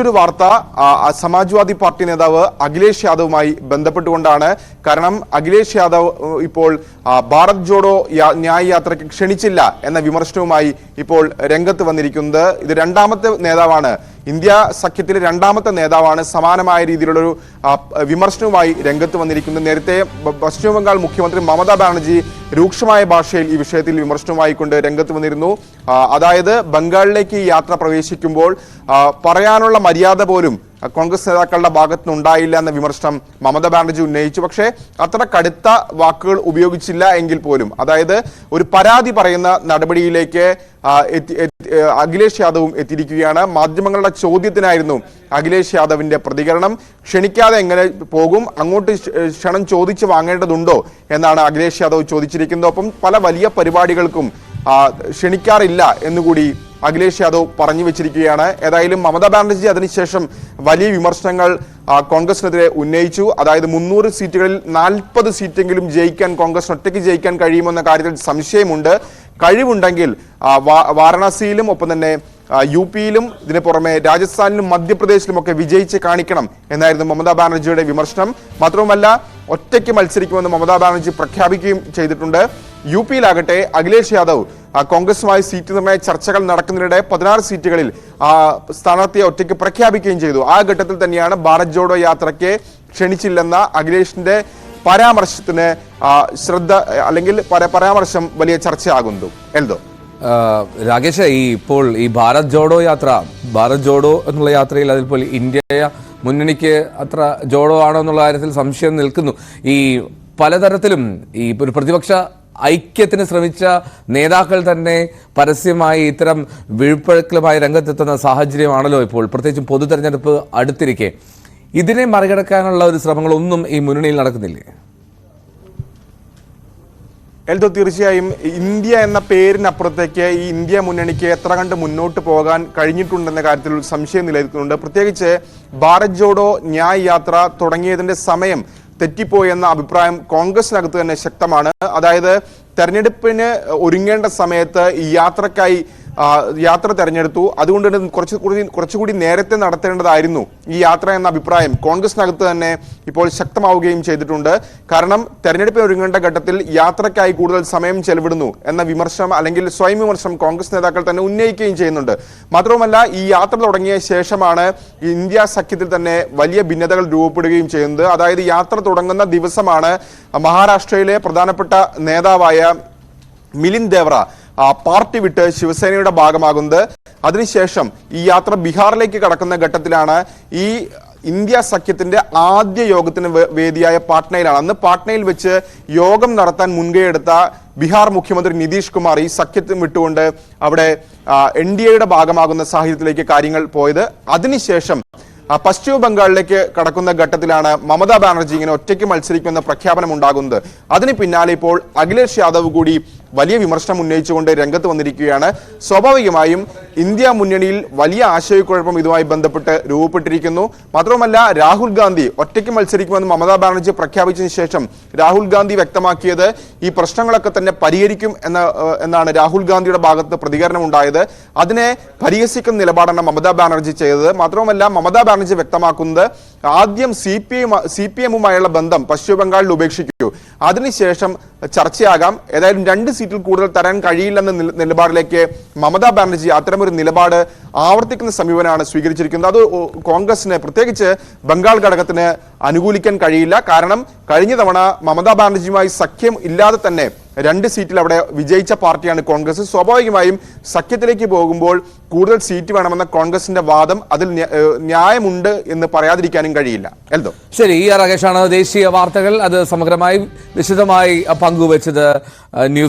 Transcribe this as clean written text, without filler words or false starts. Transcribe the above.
മറ്റൊരു വാർത്ത സമാജ്വാദി പാർട്ടി നേതാവ് അഖിലേഷ് യാദവുമായി ബന്ധപ്പെട്ടുകൊണ്ടാണ്. കാരണം അഖിലേഷ് യാദവ് ഇപ്പോൾ ഭാരത് ജോഡോ ന്യായ് യാത്രയ്ക്ക് ക്ഷണിച്ചില്ല എന്ന വിമർശനവുമായി ഇപ്പോൾ രംഗത്ത് വന്നിരിക്കുന്നത്. ഇത് രണ്ടാമത്തെ നേതാവാണ്, ഇന്ത്യ സഖ്യത്തിലെ രണ്ടാമത്തെ നേതാവാണ് സമാനമായ രീതിയിലുള്ളൊരു വിമർശനവുമായി രംഗത്ത് വന്നിരിക്കുന്നത്. നേരത്തെ പശ്ചിമ ബംഗാൾ മുഖ്യമന്ത്രി മമതാ ബാനർജി രൂക്ഷമായ ഭാഷയിൽ ഈ വിഷയത്തിൽ വിമർശനവുമായി കൊണ്ട് രംഗത്ത് വന്നിരുന്നു. അതായത് ബംഗാളിലേക്ക് യാത്ര പ്രവേശിക്കുമ്പോൾ പറയാനുള്ള മര്യാദ പോലും കോൺഗ്രസ് നേതാക്കളുടെ ഭാഗത്തുനിന്നുണ്ടായില്ല എന്ന വിമർശനം മമതാ ബാനർജി ഉന്നയിച്ചു. പക്ഷേ അത്ര കടുത്ത വാക്കുകൾ ഉപയോഗിച്ചില്ല എങ്കിൽ പോലും, അതായത് ഒരു പരാതി പറയുന്ന നടപടിയിലേക്ക് അഖിലേഷ് യാദവും എത്തിയിരിക്കുകയാണ്. മാധ്യമങ്ങളുടെ ചോദ്യത്തിനായിരുന്നു അഖിലേഷ് യാദവിന്റെ പ്രതികരണം. ക്ഷണിക്കാതെ എങ്ങനെ പോകും, അങ്ങോട്ട് ക്ഷണം ചോദിച്ച് വാങ്ങേണ്ടതുണ്ടോ എന്നാണ് അഖിലേഷ് യാദവ് ചോദിച്ചിരിക്കുന്നത്. ഒപ്പം പല വലിയ പരിപാടികൾക്കും ക്ഷണിക്കാറില്ല എന്നുകൂടി അഖിലേഷ് യാദവ് പറഞ്ഞു വെച്ചിരിക്കുകയാണ്. ഏതായാലും മമതാ ബാനർജി അതിനുശേഷം വലിയ വിമർശനങ്ങൾ കോൺഗ്രസിനെതിരെ ഉന്നയിച്ചു. അതായത് 300 സീറ്റുകളിൽ 40 സീറ്റെങ്കിലും ജയിക്കാൻ കോൺഗ്രസ് ഒറ്റയ്ക്ക് ജയിക്കാൻ കഴിയുമെന്ന കാര്യത്തിൽ സംശയമുണ്ട്. കഴിവുണ്ടെങ്കിൽ വാരണാസിയിലും ഒപ്പം തന്നെ യുപിയിലും ഇതിന് പുറമെ രാജസ്ഥാനിലും മധ്യപ്രദേശിലും ഒക്കെ വിജയിച്ച് കാണിക്കണം എന്നായിരുന്നു മമതാ ബാനർജിയുടെ വിമർശനം. മാത്രവുമല്ല ഒറ്റയ്ക്ക് മത്സരിക്കുമെന്ന് മമതാ ബാനർജി പ്രഖ്യാപിക്കുകയും ചെയ്തിട്ടുണ്ട്. യുപിയിലാകട്ടെ അഖിലേഷ് യാദവ് കോൺഗ്രസുമായി സീറ്റ് നിർണയ ചർച്ചകൾ നടക്കുന്നതിനിടെ 16 സീറ്റുകളിൽ സ്ഥാനാർത്ഥിയെ ഒറ്റയ്ക്ക് പ്രഖ്യാപിക്കുകയും ചെയ്തു. ആ ഘട്ടത്തിൽ തന്നെയാണ് ഭാരത് ജോഡോ യാത്രയ്ക്ക് ക്ഷണിച്ചില്ലെന്ന അഖിലേഷിന്റെ പരാമർശത്തിന് ശ്രദ്ധ അല്ലെങ്കിൽ പരാമർശം വലിയ ചർച്ചയാകുന്നു. എൽദോ രാകേഷ്, ഇപ്പോൾ ഈ ഭാരത് ജോഡോ യാത്ര, ഭാരത് ജോഡോ എന്നുള്ള യാത്രയിൽ അതിൽപ്പോൾ ഇന്ത്യ മുന്നണിക്ക് അത്ര ജോഡോ ആണോ എന്നുള്ള കാര്യത്തിൽ സംശയം നിൽക്കുന്നു. ഈ പലതരത്തിലും ഈ ഒരു പ്രതിപക്ഷ ഐക്യത്തിന് ശ്രമിച്ച നേതാക്കൾ തന്നെ പരസ്യമായി ഇത്തരം വീഴ്പ്പഴക്കലുമായി രംഗത്തെത്തുന്ന സാഹചര്യമാണല്ലോ ഇപ്പോൾ, പ്രത്യേകിച്ചും പൊതു തെരഞ്ഞെടുപ്പ് അടുത്തിരിക്കെ. ഇതിനെ മറികടക്കാനുള്ള ഒരു ശ്രമങ്ങളൊന്നും ഈ മുന്നണിയിൽ നടക്കുന്നില്ലേ? എൽദോ, തീർച്ചയായും ഇന്ത്യ എന്ന പേരിനപ്പുറത്തേക്ക് ഈ ഇന്ത്യ മുന്നണിക്ക് എത്ര കണ്ട് മുന്നോട്ട് പോകാൻ കഴിഞ്ഞിട്ടുണ്ടെന്ന കാര്യത്തിൽ സംശയം നിലനിൽക്കുന്നുണ്ട്. പ്രത്യേകിച്ച് ഭാരത് ജോഡോ ന്യായ് യാത്ര തുടങ്ങിയതിന്റെ സമയം തെറ്റിപ്പോയെന്ന അഭിപ്രായം കോൺഗ്രസിനകത്ത് തന്നെ ശക്തമാണ്. അതായത് തെരഞ്ഞെടുപ്പിന് ഒരുങ്ങേണ്ട സമയത്ത് ഈ യാത്ര തെരഞ്ഞെടുത്തു. അതുകൊണ്ട് കുറച്ചുകൂടി നേരത്തെ നടത്തേണ്ടതായിരുന്നു ഈ യാത്ര എന്ന അഭിപ്രായം കോൺഗ്രസിനകത്ത് തന്നെ ഇപ്പോൾ ശക്തമാവുകയും ചെയ്തിട്ടുണ്ട്. കാരണം തെരഞ്ഞെടുപ്പിന് ഒരുങ്ങേണ്ട ഘട്ടത്തിൽ യാത്രയ്ക്കായി കൂടുതൽ സമയം ചെലവിടുന്നു എന്ന വിമർശനം അല്ലെങ്കിൽ സ്വയം വിമർശനം കോൺഗ്രസ് നേതാക്കൾ തന്നെ ഉന്നയിക്കുകയും ചെയ്യുന്നുണ്ട്. മാത്രവുമല്ല ഈ യാത്ര തുടങ്ങിയ ശേഷമാണ് ഇന്ത്യ സഖ്യത്തിൽ തന്നെ വലിയ ഭിന്നതകൾ രൂപപ്പെടുകയും ചെയ്യുന്നത്. അതായത് യാത്ര തുടങ്ങുന്ന ദിവസമാണ് മഹാരാഷ്ട്രയിലെ പ്രധാനപ്പെട്ട നേതാവായ മിലിന്ദ് ദേവ്ര പാർട്ടി വിട്ട് ശിവസേനയുടെ ഭാഗമാകുന്നത്. അതിനുശേഷം ഈ യാത്ര ബീഹാറിലേക്ക് കടക്കുന്ന ഘട്ടത്തിലാണ് ഈ ഇന്ത്യ സഖ്യത്തിന്റെ ആദ്യ യോഗത്തിന് വേദിയായ പാട്നയിലാണ്. അന്ന് പാട്നയിൽ വെച്ച് യോഗം നടത്താൻ മുൻകൈയെടുത്ത ബീഹാർ മുഖ്യമന്ത്രി നിതീഷ് കുമാർ ഈ സഖ്യത്തിന് വിട്ടുകൊണ്ട് അവിടെ NDAയുടെ ഭാഗമാകുന്ന സാഹചര്യത്തിലേക്ക് കാര്യങ്ങൾ പോയത്. അതിനുശേഷം പശ്ചിമ ബംഗാളിലേക്ക് കടക്കുന്ന ഘട്ടത്തിലാണ് മമതാ ബാനർജി ഇങ്ങനെ ഒറ്റയ്ക്ക് മത്സരിക്കുമെന്ന പ്രഖ്യാപനം ഉണ്ടാകുന്നത്. അതിന് പിന്നാലെ ഇപ്പോൾ അഖിലേഷ് യാദവ് കൂടി വലിയ വിമർശനം ഉന്നയിച്ചുകൊണ്ട് രംഗത്ത് വന്നിരിക്കുകയാണ്. സ്വാഭാവികമായും ഇന്ത്യ മുന്നണിയിൽ വലിയ ആശയക്കുഴപ്പം ഇതുമായി ബന്ധപ്പെട്ട് രൂപപ്പെട്ടിരിക്കുന്നു. മാത്രമല്ല രാഹുൽ ഗാന്ധി ഒറ്റയ്ക്ക് മത്സരിക്കുമെന്ന് മമതാ ബാനർജി പ്രഖ്യാപിച്ചതിന് ശേഷം രാഹുൽ ഗാന്ധി വ്യക്തമാക്കിയത് ഈ പ്രശ്നങ്ങളൊക്കെ തന്നെ പരിഹരിക്കും എന്നാണ് രാഹുൽ ഗാന്ധിയുടെ ഭാഗത്ത് പ്രതികരണം ഉണ്ടായത്. അതിനെ പരിഹസിക്കുന്ന നിലപാടാണ് മമതാ ബാനർജി ചെയ്തത്. മാത്രമല്ല മമതാ ബാനർജി വ്യക്തമാക്കുന്നത് ആദ്യം CPM-ഉമായുള്ള ബന്ധം പശ്ചിമ ബംഗാളിൽ ഉപേക്ഷിക്കൂ, അതിനുശേഷം ചർച്ചയാകാം, ഏതായാലും 2 സീറ്റിൽ കൂടുതൽ തരാൻ കഴിയില്ലെന്ന നിലപാടിലേക്ക് മമതാ ബാനർജി അത്തരമൊരു നിലപാട് ആവർത്തിക്കുന്ന സമീപനമാണ് സ്വീകരിച്ചിരിക്കുന്നത്. അത് കോൺഗ്രസിന് പ്രത്യേകിച്ച് ബംഗാൾ ഘടകത്തിന് അനുകൂലിക്കാൻ കഴിയില്ല. കാരണം കഴിഞ്ഞ തവണ മമതാ ബാനർജിയുമായി സഖ്യം ഇല്ലാതെ തന്നെ 2 സീറ്റിൽ അവിടെ വിജയിച്ച പാർട്ടിയാണ് കോൺഗ്രസ്. സ്വാഭാവികമായും സഖ്യത്തിലേക്ക് പോകുമ്പോൾ കൂടുതൽ സീറ്റ് വേണമെന്ന കോൺഗ്രസിന്റെ വാദം അതിൽ ന്യായമുണ്ട് എന്ന് പറയാതിരിക്കാനും കഴിയില്ല. എൽദോ, ശരി. രാകേഷാണ് ദേശീയ വാർത്തകൾ അത് സമഗ്രമായി വിശദമായി പങ്കുവച്ചത്. ന്യൂസ്